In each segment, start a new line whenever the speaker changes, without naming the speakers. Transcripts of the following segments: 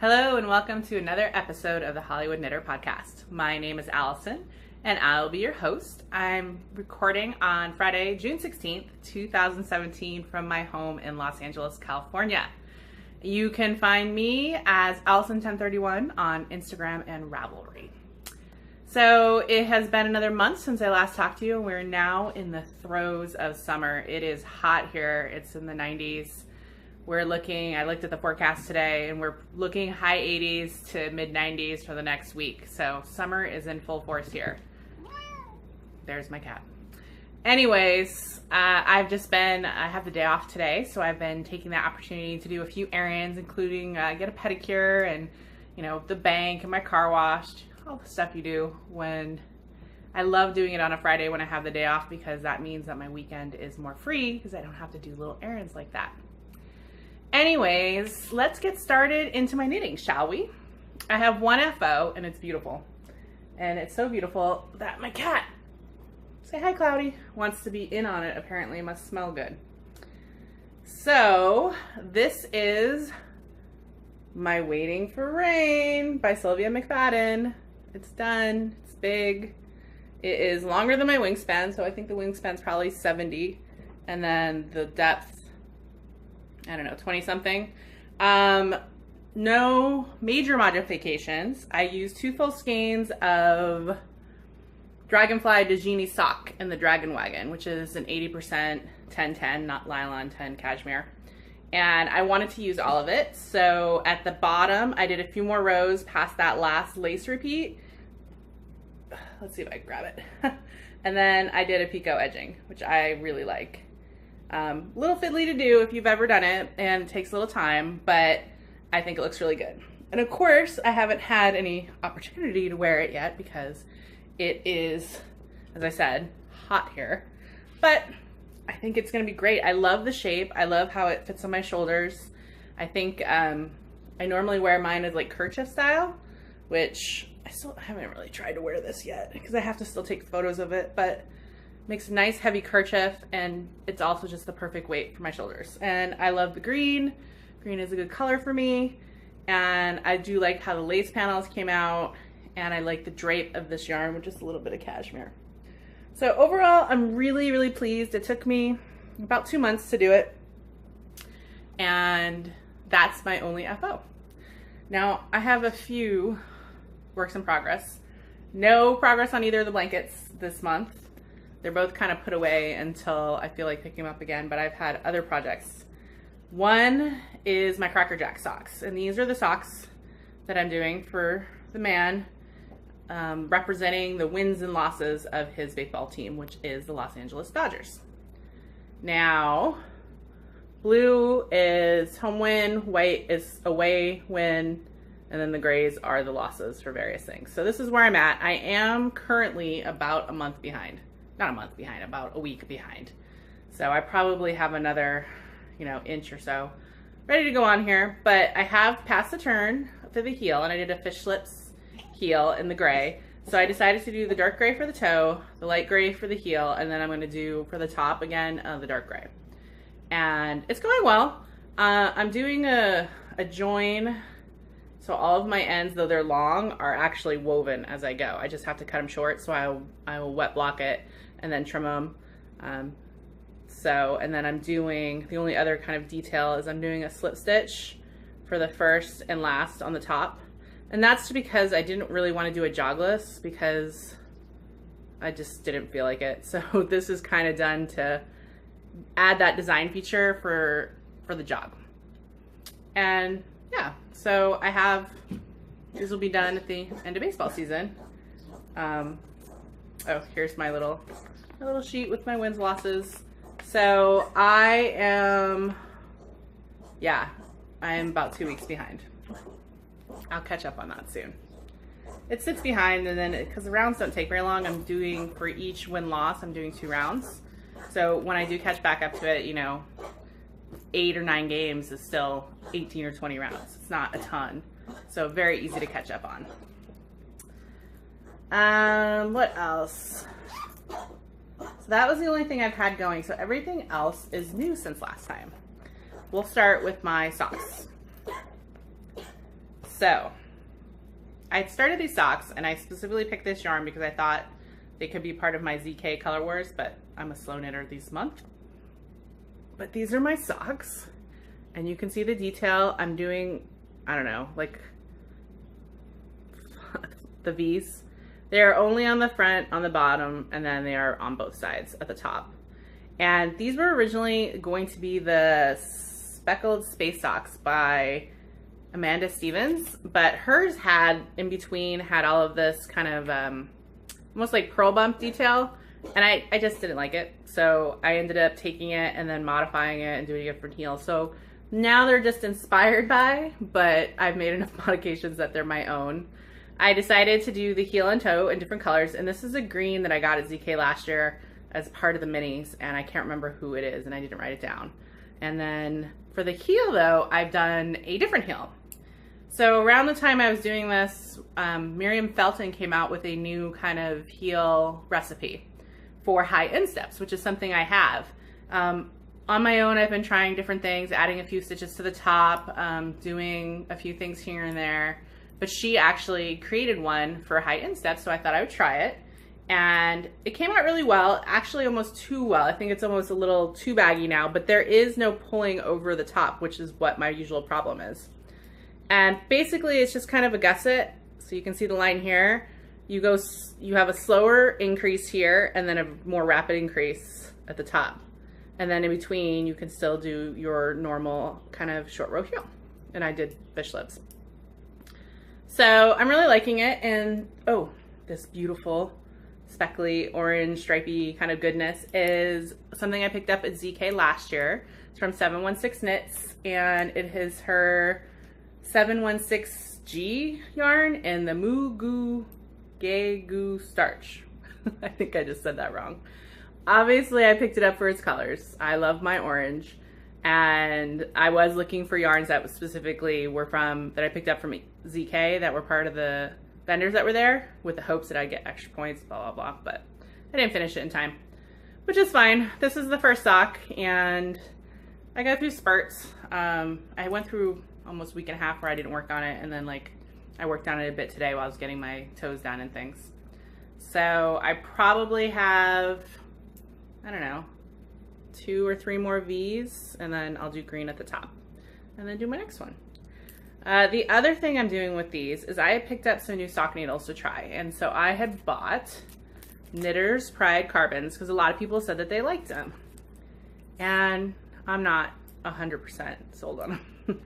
Hello and welcome to another episode of the Hollywood Knitter Podcast. My name is Allison and I'll be your host. I'm recording on Friday, June 16th, 2017 from my home in Los Angeles, California. You can find me as Allison1031 on Instagram and Ravelry. So it has been another month since I last talked to you and we're now in the throes of summer. It is hot here. It's in the 90s. I looked at the forecast today and we're looking high 80s to mid 90s for the next week. So summer is in full force here. There's my cat. Anyways, I have the day off today. So I've been taking that opportunity to do a few errands, including get a pedicure and, the bank and my car washed, all the stuff you do I love doing it on a Friday when I have the day off because that means that my weekend is more free because I don't have to do little errands like that. Anyways, let's get started into my knitting, shall we? I have one FO and it's beautiful. And it's so beautiful that my cat, say hi Cloudy, wants to be in on it. Apparently it must smell good. So this is my Waiting for Rain by Sylvia McFadden. It's done, it's big. It is longer than my wingspan, so I think the wingspan's probably 70. And then the depth, I don't know, 20 something. No major modifications. I used 2 full skeins of Dragonfly Dejini sock in the Dragon Wagon, which is an 80% 10-10, not Nylon 10 cashmere. And I wanted to use all of it. So at the bottom, I did a few more rows past that last lace repeat. Let's see if I can grab it. And then I did a picot edging, which I really like. Little fiddly to do if you've ever done it, and it takes a little time, but I think it looks really good. And of course, I haven't had any opportunity to wear it yet because it is, as I said, hot here. But I think it's going to be great. I love the shape. I love how it fits on my shoulders. I think I normally wear mine as like kerchief style, which I still haven't really tried to wear this yet because I have to still take photos of it, but makes a nice heavy kerchief and it's also just the perfect weight for my shoulders. And I love the green. Green is a good color for me. And I do like how the lace panels came out and I like the drape of this yarn with just a little bit of cashmere. So overall, I'm really, really pleased. It took me about 2 months to do it. And that's my only FO. Now I have a few works in progress. No progress on either of the blankets this month. They're both kind of put away until I feel like picking them up again, but I've had other projects. One is my Cracker Jack socks, and these are the socks that I'm doing for the man, representing the wins and losses of his baseball team, which is the Los Angeles Dodgers. Now, blue is home win, white is away win, and then the grays are the losses for various things. So this is where I'm at. I am currently about a month behind. Not a month behind, about a week behind. So I probably have another, inch or so ready to go on here, but I have passed the turn for the heel and I did a fish lips heel in the gray. So I decided to do the dark gray for the toe, the light gray for the heel, and then I'm gonna do for the top again, the dark gray. And it's going well. I'm doing a join. So all of my ends, though they're long, are actually woven as I go. I just have to cut them short, so I will wet block it and then trim them. And then I'm doing, the only other kind of detail is I'm doing a slip stitch for the first and last on the top. And that's because I didn't really want to do a jogless because I just didn't feel like it. So this is kind of done to add that design feature for the jog. And yeah, so these will be done at the end of baseball season. Oh, here's my little sheet with my wins, losses. So I am about 2 weeks behind. I'll catch up on that soon. It sits behind, and then because the rounds don't take very long, I'm doing for each win-loss, I'm doing 2 rounds. So when I do catch back up to it, 8 or 9 games is still 18 or 20 rounds. It's not a ton. So very easy to catch up on. What else? So that was the only thing I've had going. So everything else is new since last time. We'll start with my socks. So I started these socks, and I specifically picked this yarn because I thought they could be part of my ZK Color Wars, but I'm a slow knitter this month. But these are my socks, and you can see the detail. I'm doing, I don't know, like the V's. They're only on the front, on the bottom, and then they are on both sides at the top. And these were originally going to be the Speckled Space Socks by Amanda Stevens, but hers had, in between, had all of this kind of almost like pearl bump detail, and I just didn't like it. So I ended up taking it and then modifying it and doing a different heel. So now they're just inspired by, but I've made enough modifications that they're my own. I decided to do the heel and toe in different colors, and this is a green that I got at ZK last year as part of the minis, and I can't remember who it is, and I didn't write it down. And then for the heel, though, I've done a different heel. So around the time I was doing this, Miriam Felton came out with a new kind of heel recipe for high insteps, which is something I have. On my own, I've been trying different things, adding a few stitches to the top, doing a few things here and there. But she actually created one for high insteps, so I thought I would try it. And it came out really well, actually almost too well. I think it's almost a little too baggy now, but there is no pulling over the top, which is what my usual problem is. And basically it's just kind of a gusset. So you can see the line here. You have a slower increase here and then a more rapid increase at the top. And then in between, you can still do your normal kind of short row heel. And I did fish lips. So I'm really liking it. And oh, this beautiful speckly orange stripy kind of goodness is something I picked up at ZK last year. It's from 716 Knits, and it is her 716G yarn and the Moo Goo Gay Goo Starch. I think I just said that wrong. Obviously I picked it up for its colors. I love my orange, and I was looking for yarns that specifically were that I picked up from ZK that were part of the vendors that were there, with the hopes that I'd get extra points, blah, blah, blah, but I didn't finish it in time, which is fine. This is the first sock, and I got through spurts. I went through almost a week and a half where I didn't work on it, and then like I worked on it a bit today while I was getting my toes done and things. So I probably have, I don't know, 2 or 3 more V's, and then I'll do green at the top and then do my next one. The other thing I'm doing with these is I had picked up some new sock needles to try, and so I had bought Knitter's Pride Carbons because a lot of people said that they liked them, and I'm not 100% sold on them.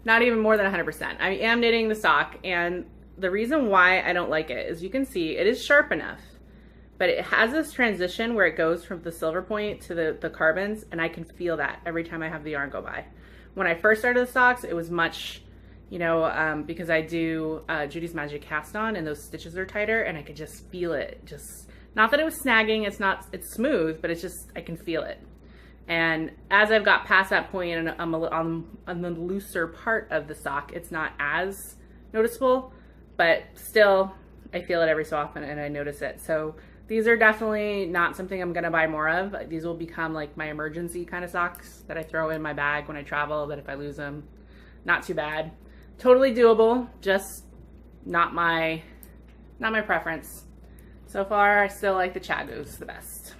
Not even more than 100%. I am knitting the sock, and the reason why I don't like it is you can see it is sharp enough, but it has this transition where it goes from the silver point to the carbons, and I can feel that every time I have the yarn go by. When I first started the socks, it was much, you know, because I do Judy's Magic Cast On, and those stitches are tighter, and I could just feel it. Just, not that it was snagging, it's smooth, but it's just, I can feel it. And as I've got past that point and I'm on the looser part of the sock, it's not as noticeable, but still I feel it every so often and I notice it. So these are definitely not something I'm gonna buy more of. These will become like my emergency kind of socks that I throw in my bag when I travel, that if I lose them, not too bad. Totally doable, just not my preference. So far, I still like the Chagoos the best.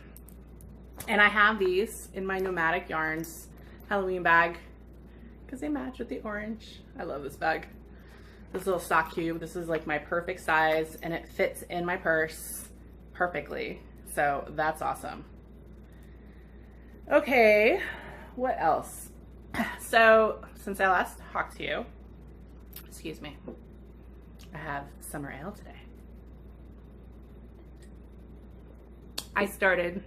And I have these in my Nomadic Yarns Halloween bag because they match with the orange. I love this bag. This little sock cube, this is like my perfect size, and it fits in my purse perfectly. So that's awesome. Okay, what else? So since I last talked to you, excuse me, I have summer ale today. I started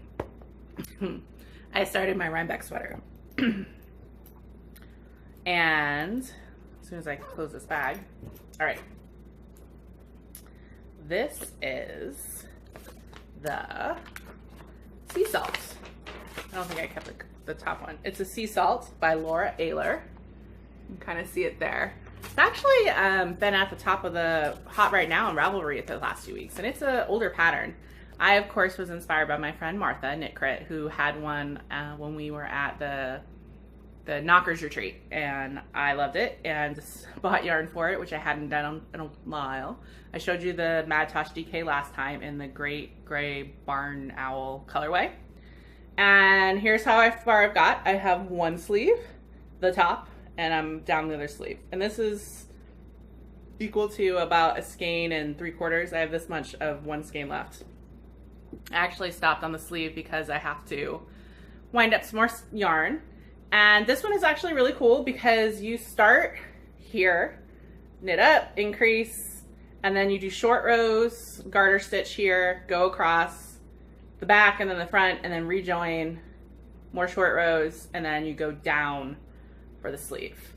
my Rhinebeck sweater. And as soon as I close this bag, all right, this is the Sea Salt. I don't think I kept the top one. It's a Sea Salt by Laura Ayler. You can kind of see it there. It's actually been at the top of the Hot Right Now in Ravelry the last 2 weeks, and it's an older pattern. I, of course, was inspired by my friend Martha Knit Crit, who had one when we were at the the Knockers retreat, and I loved it and just bought yarn for it, which I hadn't done in a while. I showed you the Mad Tosh DK last time in the Great Gray Barn Owl colorway. And here's how far I've got. I have one sleeve, the top, and I'm down the other sleeve. And this is equal to about a skein and 3/4. I have this much of one skein left. I actually stopped on the sleeve because I have to wind up some more yarn. And this one is actually really cool because you start here, knit up, increase, and then you do short rows, garter stitch here, go across the back and then the front, and then rejoin, more short rows, and then you go down for the sleeve.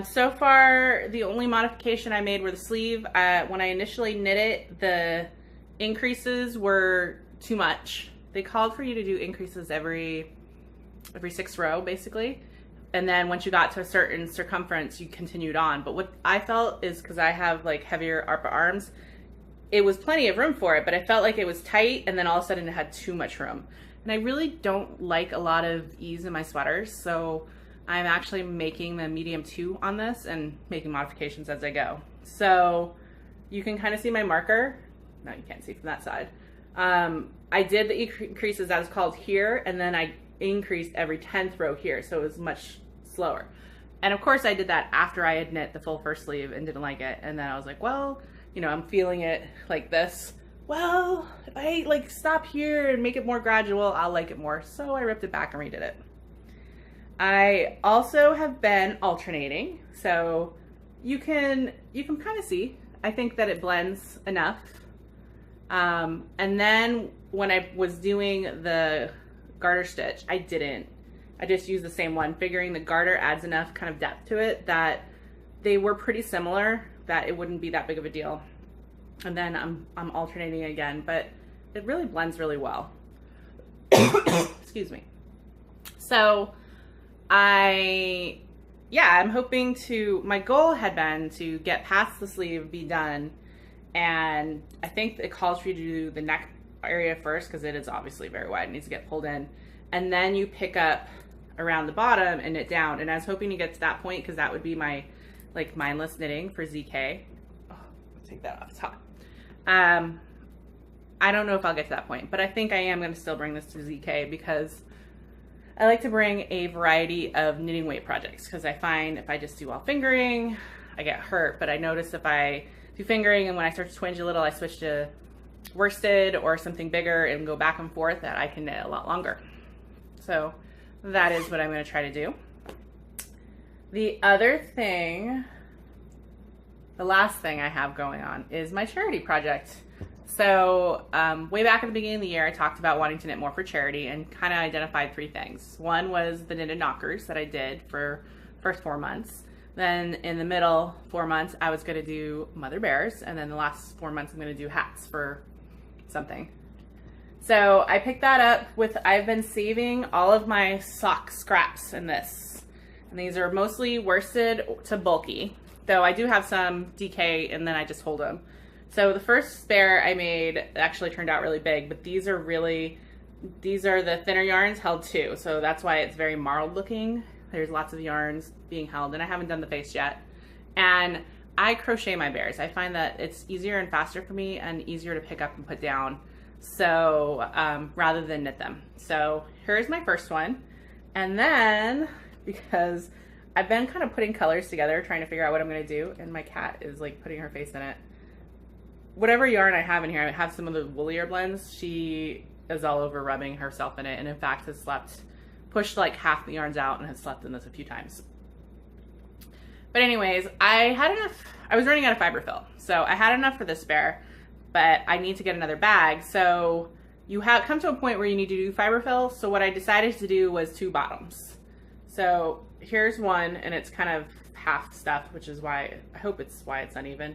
So far, the only modification I made were the sleeve. When I initially knit it, the increases were too much. They called for you to do increases every 6th row, basically. And then once you got to a certain circumference, you continued on. But what I felt is, because I have like heavier ARPA arms, it was plenty of room for it, but I felt like it was tight, and then all of a sudden it had too much room. And I really don't like a lot of ease in my sweaters, so I'm actually making the medium 2 on this and making modifications as I go. So you can kind of see my marker. No, you can't see from that side. I did the increases as called here, and then I increased every 10th row here, so it was much slower. And of course I did that after I had knit the full first sleeve and didn't like it. And then I was like, well, you know, I'm feeling it like this. Well, if I like stop here and make it more gradual, I'll like it more. So I ripped it back and redid it. I also have been alternating, so you can kind of see. I think that it blends enough. And then when I was doing the garter stitch, I just used the same one, figuring the garter adds enough kind of depth to it that they were pretty similar, that it wouldn't be that big of a deal. And then I'm alternating again, but it really blends really well. Excuse me. So I'm hoping to, my goal had been to get past the sleeve, be done, and I think it calls for you to do the neck area first because it is obviously very wide, it needs to get pulled in, and then you pick up around the bottom and knit down. And I was hoping to get to that point because that would be my like mindless knitting for ZK. Oh, let's take that off, it's hot. I don't know if I'll get to that point, but I think I am going to still bring this to ZK because I like to bring a variety of knitting weight projects, because I find if I just do all fingering, I get hurt. But I notice if I do fingering and when I start to twinge a little, I switch to worsted or something bigger and go back and forth, that I can knit a lot longer. So that is what I'm going to try to do. The other thing, the last thing I have going on is my charity project. So way back at the beginning of the year, I talked about wanting to knit more for charity and kind of identified 3 things. One was the knitted knockers that I did for first 4 months. Then in the middle 4 months, I was going to do mother bears. And then the last 4 months, I'm going to do hats for something. So I picked that up with, I've been saving all of my sock scraps in this. And these are mostly worsted to bulky, though I do have some DK and then I just hold them. So the first spare I made actually turned out really big, but these are the thinner yarns held too. So that's why it's very marled looking. There's lots of yarns being held, and I haven't done the face yet. And I crochet my bears. I find that it's easier and faster for me and easier to pick up and put down. So rather than knit them. So here's my first one. And then, because I've been kind of putting colors together, trying to figure out what I'm going to do, and my cat is like putting her face in it. Whatever yarn I have in here, I have some of the woollier blends. She is all over rubbing herself in it, and in fact has pushed like half the yarns out and has slept in this a few times. But anyways, I was running out of fiber fill. So I had enough for this spare, but I need to get another bag. So you come to a point where you need to do fiber fill. So what I decided to do was 2 bottoms. So here's one, and it's kind of half stuffed, which is why, I hope it's why it's uneven.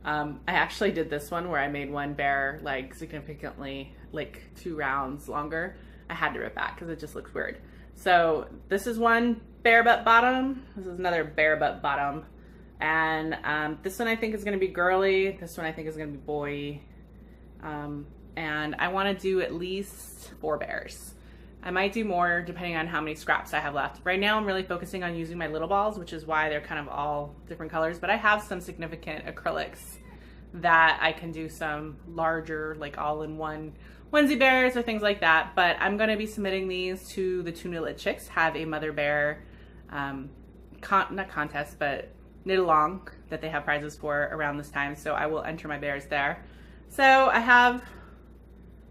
I actually did this one where I made one bear like significantly like 2 rounds longer. I had to rip back because it just looks weird. So this is one bare butt bottom. This is another bare butt bottom. And this one I think is going to be girly. This one I think is going to be boy. And I want to do at least 4 bears. I might do more depending on how many scraps I have left. Right now I'm really focusing on using my little balls, which is why they're kind of all different colors, but I have some significant acrylics that I can do some larger, like all-in-one onesie bears or things like that. But I'm going to be submitting these to the Two Knit Chicks, have a mother bear, not contest, but knit along that they have prizes for around this time. So I will enter my bears there. So I have,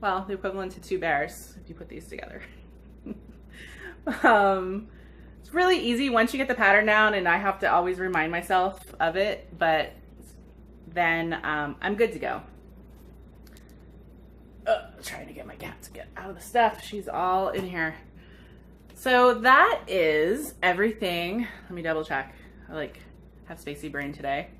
well, the equivalent to 2 bears if you put these together. It's really easy once you get the pattern down, and I have to always remind myself of it, but then I'm good to go. Trying to get my cat to get out of the stuff. She's all in here. So that is everything. Let me double check. I have spacey brain today.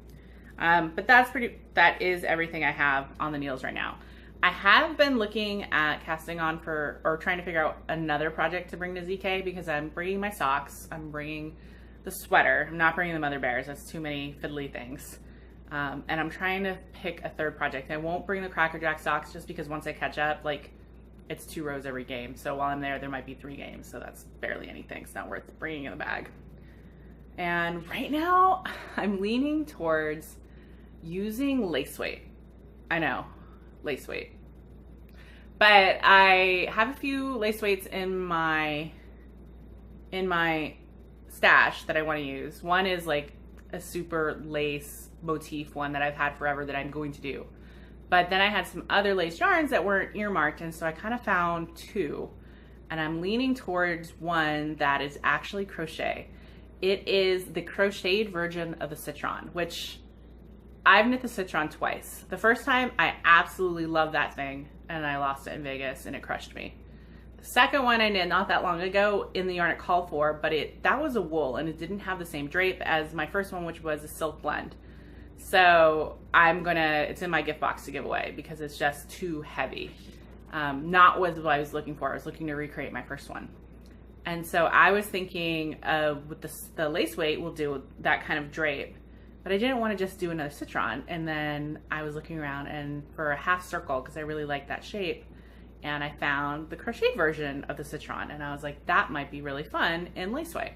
But that is everything I have on the needles right now. I have been looking at casting on or trying to figure out another project to bring to ZK, because I'm bringing my socks, I'm bringing the sweater, I'm not bringing the mother bears, that's too many fiddly things. And I'm trying to pick a third project. I won't bring the Cracker Jack socks just because once I catch up, it's 2 rows every game. So while I'm there might be 3 games. So that's barely anything. It's not worth bringing in the bag. And right now I'm leaning towards using lace weight. I know, lace weight. But I have a few lace weights in my stash that I want to use. One is like a super lace motif one that I've had forever that I'm going to do. But then I had some other lace yarns that weren't earmarked, and so I kind of found 2. And I'm leaning towards one that is actually crochet. It is the crocheted version of the Citron, which I've knit the Citron twice. The first time I absolutely loved that thing, and I lost it in Vegas and it crushed me. The second one I knit not that long ago in the yarn it called for, but that was a wool and it didn't have the same drape as my first one, which was a silk blend. So it's in my gift box to give away because it's just too heavy. Not what I was looking for. I was looking to recreate my first one. And so I was thinking with the lace weight, we'll do that kind of drape. But I didn't want to just do another Citron. And then I was looking around and for a half circle, because I really like that shape, and I found the crochet version of the Citron. And I was like, that might be really fun in lace weight.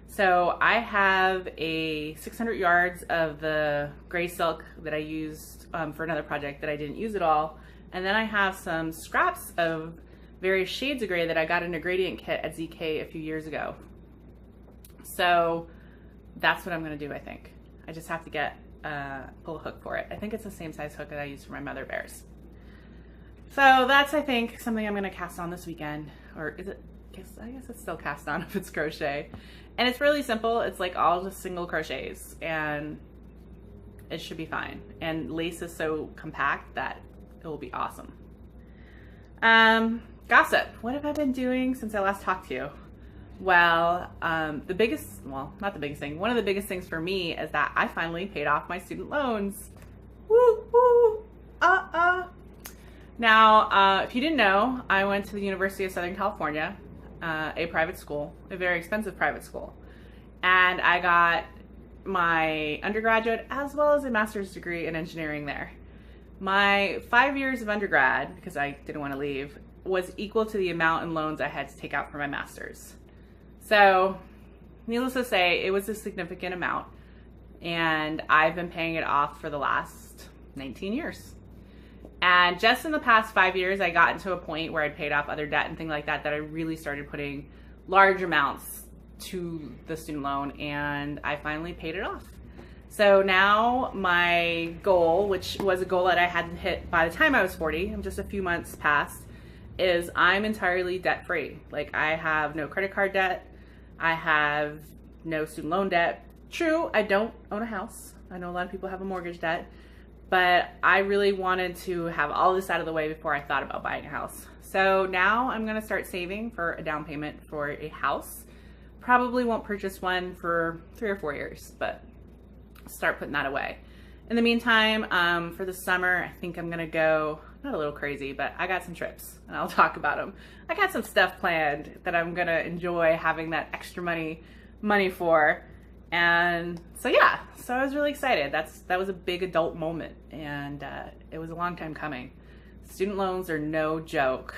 So I have a 600 yards of the gray silk that I used for another project that I didn't use at all. And then I have some scraps of various shades of gray that I got in a gradient kit at ZK a few years ago. So that's what I'm gonna do, I think. I just have to pull a hook for it. I think it's the same size hook that I used for my mother bears. So that's, I think, something I'm gonna cast on this weekend. Or is it? I guess it's still cast on if it's crochet. And it's really simple. It's like all just single crochets and it should be fine. And lace is so compact that it will be awesome. Gossip. What have I been doing since I last talked to you? Well, not the biggest thing. One of the biggest things for me is that I finally paid off my student loans. Woo, woo, Now, if you didn't know, I went to the University of Southern California, a private school, a very expensive private school. And I got my undergraduate as well as a master's degree in engineering there. My 5 years of undergrad, because I didn't want to leave, was equal to the amount in loans I had to take out for my master's. So, needless to say, it was a significant amount. And I've been paying it off for the last 19 years. And just in the past 5 years, I got into a point where I'd paid off other debt and things like that, that I really started putting large amounts to the student loan, and I finally paid it off. So now my goal, which was a goal that I hadn't hit by the time I was 40, I'm just a few months past, is I'm entirely debt free. Like, I have no credit card debt. I have no student loan debt. True, I don't own a house. I know a lot of people have a mortgage debt, but I really wanted to have all this out of the way before I thought about buying a house. So now I'm gonna start saving for a down payment for a house. Probably won't purchase one for 3 or 4 years, but start putting that away. In the meantime, for the summer, I think I'm gonna go, not a little crazy, but I got some trips and I'll talk about them. I got some stuff planned that I'm gonna enjoy having that extra money for. And so yeah, so I was really excited. That was a big adult moment, and it was a long time coming. Student loans are no joke,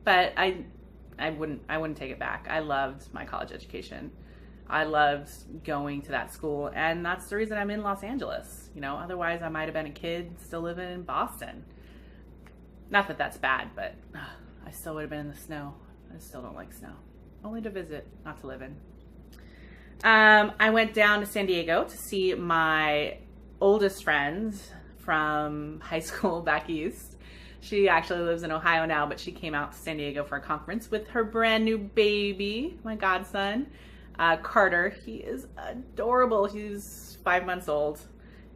but I I wouldn't take it back. I loved my college education. I loved going to that school, and that's the reason I'm in Los Angeles. You know, otherwise I might have been a kid still living in Boston. Not that that's bad, but I still would have been in the snow. I still don't like snow. Only to visit, not to live in. I went down to San Diego to see my oldest friend from high school back east. She actually lives in Ohio now, but she came out to San Diego for a conference with her brand new baby, my godson, Carter. He is adorable. He's 5 months old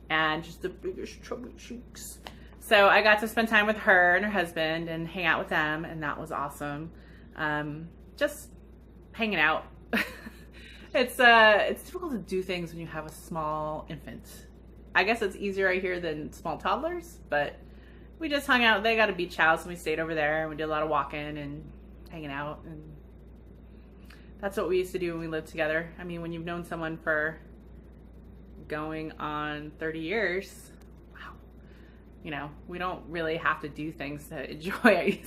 and just the biggest chubby cheeks. So I got to spend time with her and her husband and hang out with them, and that was awesome. Just hanging out. It's difficult to do things when you have a small infant. I guess it's easier right here than small toddlers, but we just hung out. They got a beach house and we stayed over there and we did a lot of walking and hanging out, and that's what we used to do when we lived together. I mean, when you've known someone for going on 30 years, wow, you know, we don't really have to do things to enjoy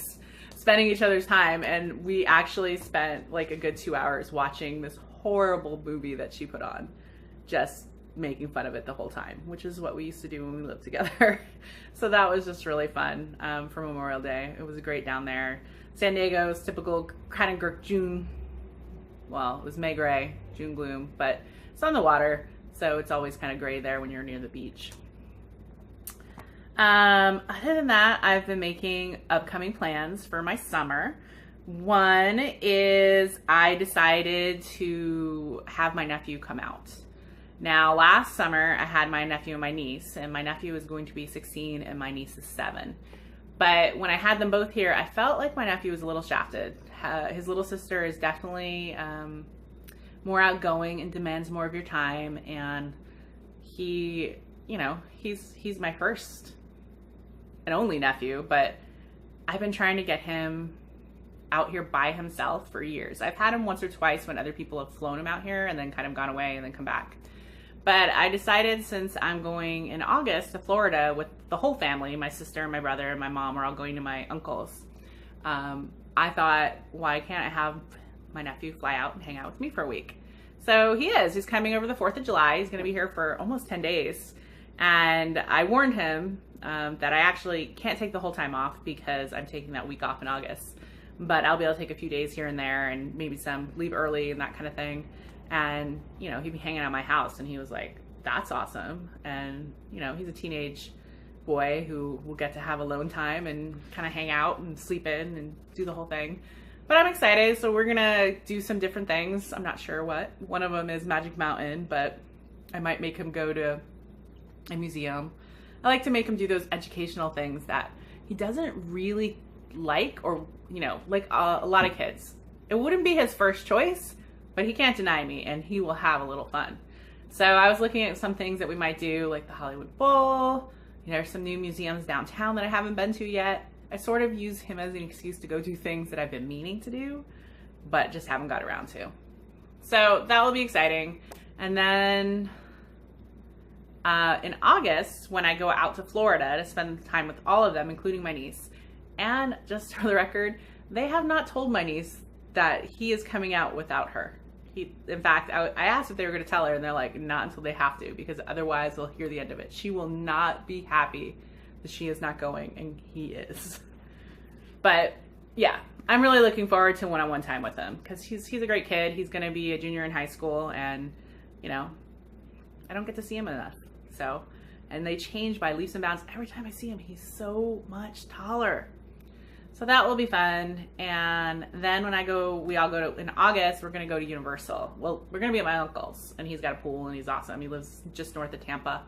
spending each other's time. And we actually spent like a good 2 hours watching this horrible movie that she put on, just making fun of it the whole time, which is what we used to do when we lived together. So that was just really fun for Memorial Day. It was great down there. San Diego's typical kind of June, well, it was May gray, June gloom, but it's on the water, so it's always kind of gray there when you're near the beach. Other than that, I've been making upcoming plans for my summer. One is I decided to have my nephew come out. Now, last summer, I had my nephew and my niece, and my nephew is going to be 16 and my niece is 7. But when I had them both here, I felt like my nephew was a little shafted. His little sister is definitely more outgoing and demands more of your time, and he, you know, he's my first and only nephew, but I've been trying to get him out here by himself for years. I've had him once or twice when other people have flown him out here and then kind of gone away and then come back. But I decided, since I'm going in August to Florida with the whole family, my sister, my brother, and my mom are all going to my uncle's. I thought, why can't I have my nephew fly out and hang out with me for a week? So he is. He's coming over the 4th of July. He's going to be here for almost 10 days. And I warned him that I actually can't take the whole time off because I'm taking that week off in August. But I'll be able to take a few days here and there and maybe some leave early and that kind of thing. And, you know, he'd be hanging out at my house, and he was like, that's awesome. And, you know, he's a teenage boy who will get to have alone time and kind of hang out and sleep in and do the whole thing. But I'm excited. So we're going to do some different things. I'm not sure what. One of them is Magic Mountain, but I might make him go to a museum. I like to make him do those educational things that he doesn't really like, or, you know, like a lot of kids. It wouldn't be his first choice, but he can't deny me, and he will have a little fun. So I was looking at some things that we might do, like the Hollywood Bowl. You know, there's some new museums downtown that I haven't been to yet. I sort of use him as an excuse to go do things that I've been meaning to do, but just haven't got around to. So that will be exciting. And then in August, when I go out to Florida to spend time with all of them, including my niece, and just for the record, they have not told my niece that he is coming out without her. In fact, I asked if they were going to tell her, and they're like, not until they have to, because otherwise they'll hear the end of it. She will not be happy that she is not going, and he is. But yeah, I'm really looking forward to one-on-one time with him, because he's a great kid. He's going to be a junior in high school, and, you know, I don't get to see him enough. So, and they change by leaps and bounds. Every time I see him, he's so much taller. So that will be fun. And then when we all go to, in August, we're going to go to Universal. Well, we're going to be at my uncle's, and he's got a pool, and he's awesome. He lives just north of Tampa.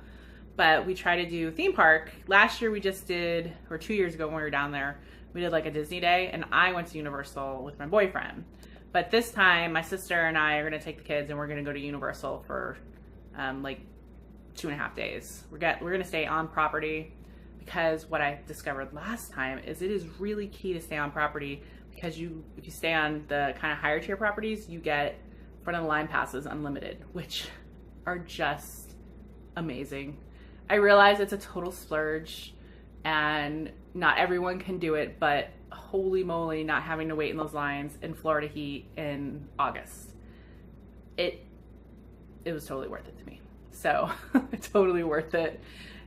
But we try to do theme park. Last year we just did, or 2 years ago when we were down there, we did like a Disney day, and I went to Universal with my boyfriend. But this time, my sister and I are going to take the kids, and we're going to go to Universal for like 2.5 days. We're going to stay on property, because what I discovered last time is it is really key to stay on property, because if you stay on the kind of higher tier properties, you get front of the line passes unlimited, which are just amazing. I realize it's a total splurge and not everyone can do it, but holy moly, not having to wait in those lines in Florida heat in August. It was totally worth it to me. So totally worth it.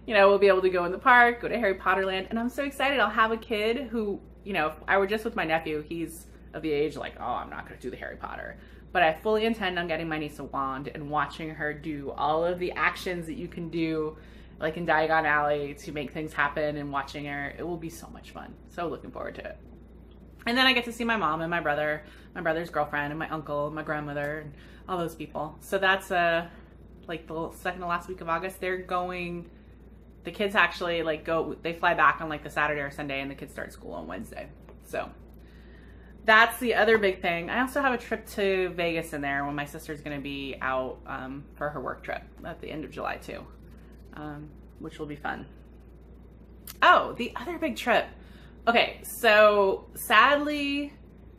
You know, we'll be able to go in the park, go to Harry Potter Land, and I'm so excited. I'll have a kid who, you know, if I were just with my nephew, he's of the age like, oh, I'm not going to do the Harry Potter. But I fully intend on getting my niece a wand and watching her do all of the actions that you can do, like in Diagon Alley, to make things happen, and watching her. It will be so much fun. So looking forward to it. And then I get to see my mom and my brother, my brother's girlfriend, and my uncle, and my grandmother, and all those people. So that's like the second to last week of August. They're going, the kids actually like go, they fly back on like the Saturday or Sunday, and the kids start school on Wednesday. So that's the other big thing. I also have a trip to Vegas in there when my sister's going to be out for her work trip at the end of July too, which will be fun. Oh, the other big trip. Okay, so sadly,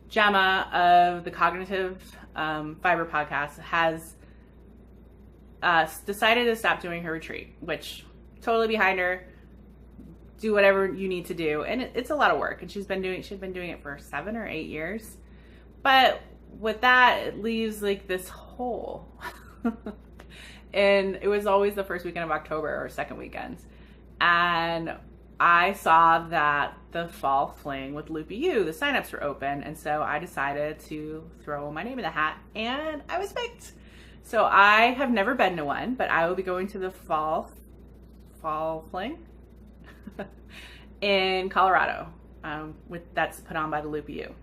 Gemma of the Cognitive Fiber podcast has decided to stop doing her retreat, which totally behind her. Do whatever you need to do, and it's a lot of work, and she's been doing it for 7 or 8 years. But with that, it leaves like this hole. And it was always the first weekend of October or second weekend, and I saw that the Fall Fling with Loopy U, the signups were open, and so I decided to throw my name in the hat, and I was picked. So I have never been to one, but I will be going to the Fall Fling in Colorado, that's put on by the Loopy U,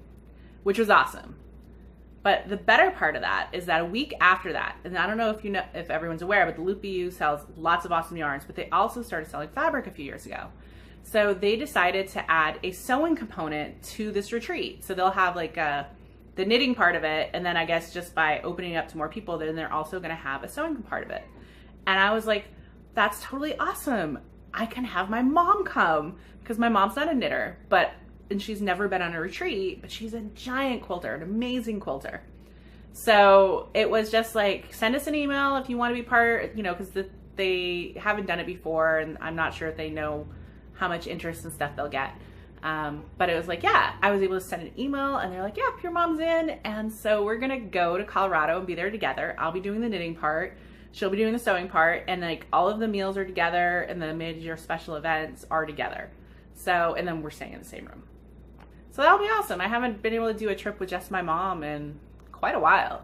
which was awesome. But the better part of that is that a week after that, and I don't know if you know, if everyone's aware, but the Loopy U sells lots of awesome yarns, but they also started selling fabric a few years ago. So they decided to add a sewing component to this retreat. So they'll have like the knitting part of it, and then I guess just by opening it up to more people, then they're also going to have a sewing part of it. And I was like, that's totally awesome. I can have my mom come, because my mom's not a knitter, and she's never been on a retreat, but she's a giant quilter, an amazing quilter. So it was just like, send us an email if you want to be part, you know, because they haven't done it before, and I'm not sure if they know how much interest and stuff they'll get. But it was like, yeah, I was able to send an email, and they're like, yeah, your mom's in. And so we're going to go to Colorado and be there together. I'll be doing the knitting part. She'll be doing the sewing part, and like all of the meals are together, and the major special events are together. So, and then we're staying in the same room. So that'll be awesome. I haven't been able to do a trip with just my mom in quite a while.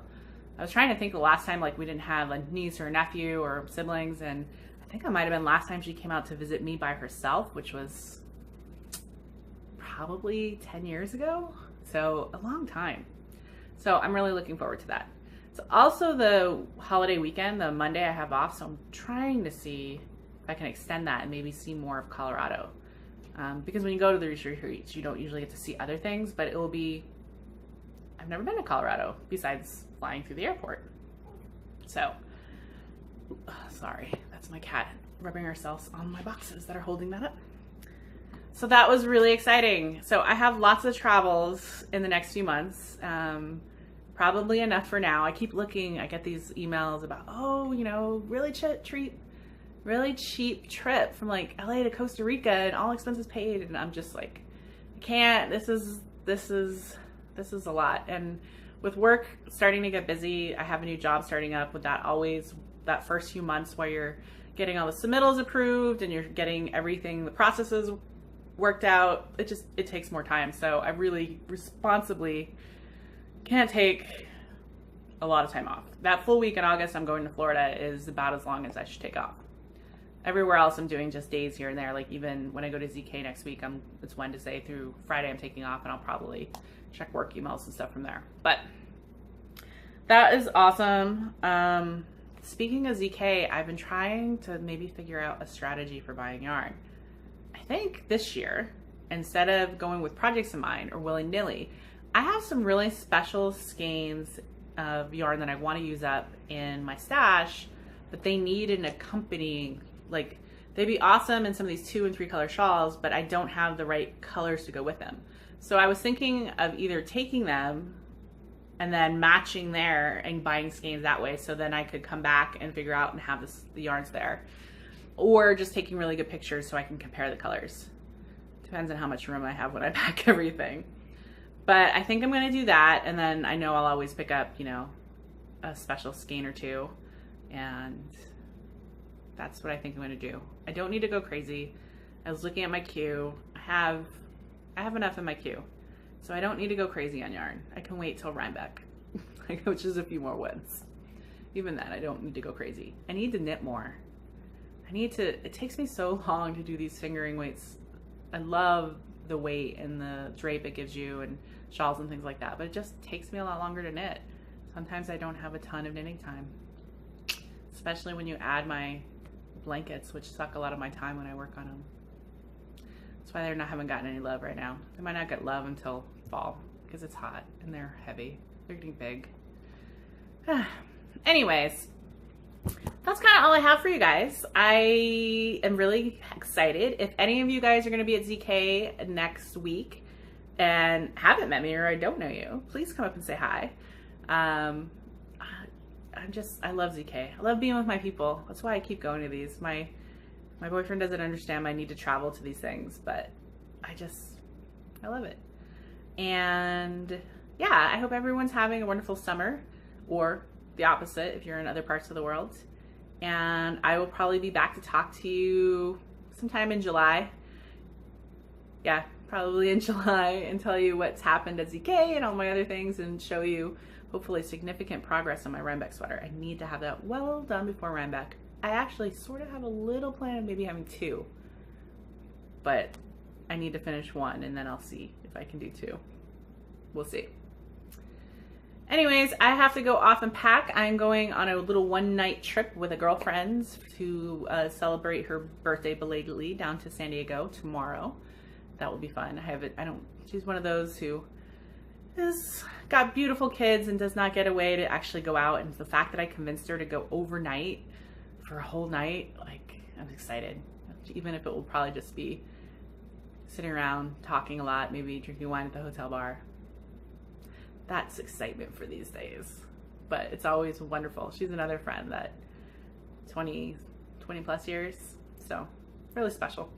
I was trying to think the last time like we didn't have a niece or a nephew or siblings, and I think it might have been last time she came out to visit me by herself, which was probably 10 years ago. So a long time. So I'm really looking forward to that. It's also the holiday weekend, the Monday I have off, so I'm trying to see if I can extend that and maybe see more of Colorado. Because when you go to the retreats, you don't usually get to see other things, but it will be, I've never been to Colorado besides flying through the airport. So, sorry, that's my cat rubbing herself on my boxes that are holding that up. So that was really exciting. So I have lots of travels in the next few months. Probably enough for now. I keep looking, I get these emails about, oh, you know, really cheap trip from like LA to Costa Rica and all expenses paid. And I'm just like, I can't, this is a lot. And with work starting to get busy, I have a new job starting up. With that, always that first few months where you're getting all the submittals approved and you're getting everything, the processes worked out, it takes more time. So I really responsibly can't take a lot of time off. That full week in August I'm going to Florida is about as long as I should take off. Everywhere else I'm doing just days here and there. Like even when I go to ZK next week, it's Wednesday through Friday I'm taking off, and I'll probably check work emails and stuff from there. But that is awesome. Speaking of ZK, I've been trying to maybe figure out a strategy for buying yarn. I think this year, instead of going with projects in mind or willy-nilly, I have some really special skeins of yarn that I want to use up in my stash, but they need an accompanying, like they'd be awesome in some of these 2 and 3 color shawls, but I don't have the right colors to go with them. So I was thinking of either taking them and then matching there and buying skeins that way, so then I could come back and figure out and have the yarns there, or just taking really good pictures so I can compare the colors. Depends on how much room I have when I pack everything. But I think I'm going to do that, and then I know I'll always pick up, you know, a special skein or two, and that's what I think I'm going to do. I don't need to go crazy. I was looking at my queue. I have enough in my queue, so I don't need to go crazy on yarn. I can wait till Rhinebeck, which is a few more woods. Even then, I don't need to go crazy. I need to knit more. It takes me so long to do these fingering weights. I love the weight and the drape it gives you and shawls and things like that, but it just takes me a lot longer to knit. Sometimes I don't have a ton of knitting time, especially when you add my blankets, which suck a lot of my time when I work on them. That's why haven't gotten any love right now. They might not get love until fall because it's hot and they're heavy. They're getting big. Anyways, that's kind of all I have for you guys. I am really excited. If any of you guys are going to be at ZK next week and haven't met me or I don't know you, please come up and say hi. I love ZK. I love being with my people. That's why I keep going to these. My boyfriend doesn't understand my need to travel to these things, but I love it. And yeah, I hope everyone's having a wonderful summer, or the opposite if you're in other parts of the world. And I will probably be back to talk to you sometime in July. Yeah, probably in July, and tell you what's happened at ZK and all my other things, and show you hopefully significant progress on my Rhinebeck sweater. I need to have that well done before Rhinebeck. I actually sort of have a little plan of maybe having 2, but I need to finish 1 and then I'll see if I can do 2. We'll see. Anyways, I have to go off and pack. I'm going on a little one-night trip with a girlfriend to celebrate her birthday belatedly down to San Diego tomorrow. That will be fun. She's one of those who has got beautiful kids and does not get away to actually go out. And the fact that I convinced her to go overnight for a whole night, like, I'm excited. Even if it will probably just be sitting around talking a lot, maybe drinking wine at the hotel bar. That's excitement for these days, but it's always wonderful. She's another friend that 20 plus years, so really special.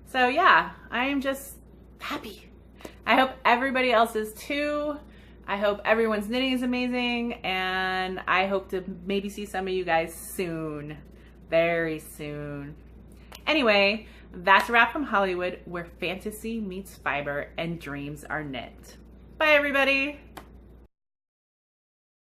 So yeah, I am just happy. I hope everybody else is too. I hope everyone's knitting is amazing, and I hope to maybe see some of you guys soon, very soon. Anyway, that's a wrap from Hollywood, where fantasy meets fiber and dreams are knit. Bye, everybody.